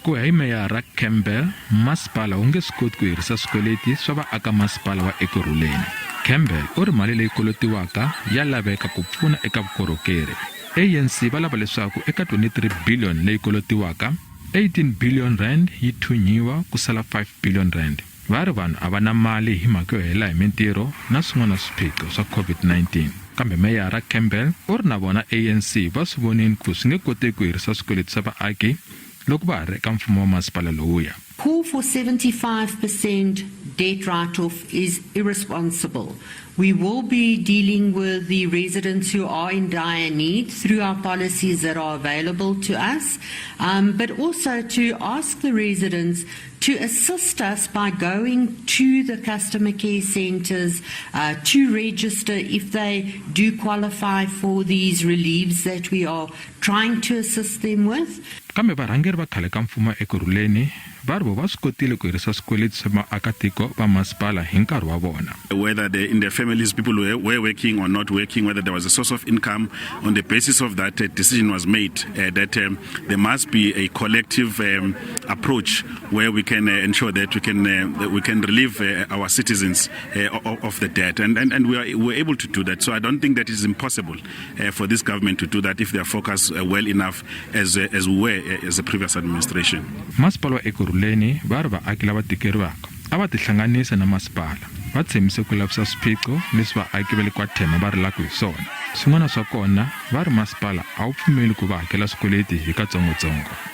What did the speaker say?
Ku ya hi Meyara Campbell, masipala wu nge swi koti ku herisa swikweleti swa vaaka-masipala wa Ekurhuleni. Campbell u ri mali leyi kolotiwaka ya laveka ku pfuna eka vukorhokeri. ANC va lava leswaku eka 23 billion leyi kolotiwaka, 18 billion rand yi thunyhiwa ku sala 5 billion rand. Va ri vanhu a va na mali hi mhaka yo hela hi mintirho na swin'wana swiphiqo swa COVID-19. Kambe Meyara Campbell u ri na vona ANC va swi vonini ku swi nge koteki ku herisa swikweleti swa vaaki loko va ha ri eka mfumo wa masipala lowuya. Call for 75% debt write-off is irresponsible. We will be dealing with the residents who are in dire need through our policies that are available to us, but also to ask the residents to assist us by going to the customer care centres to register if they do qualify for these reliefs that we are trying to assist them with. Kambe varhangeri va khale ka mfumo wa Ekurhuleni va ri va swi kotile ku herisa swikweleti swa vaaka-tiko va masipala hi nkarhi wa vona. Whether in their families people were working or not working, whether there was a source of income, on the basis of that decision was made that there must be a collective approach where we can ensure that we can relieve our citizens of the debt, and we were able to do that. So I don't think that it is impossible for this government to do that if they are focused well enough as we were as the previous administration. Masipala wa Ekurhuleni va ri vaaki lava tikeriwaka a va tihlanganisa na masipala va tshembise ku lavisa swiphiqo leswi vaaki va le KwaThema va rilaka hi swona. Swin'wana swa kona va ri masipala a wu pfumeli ku va hakela swikweleti hi katsongotsongo.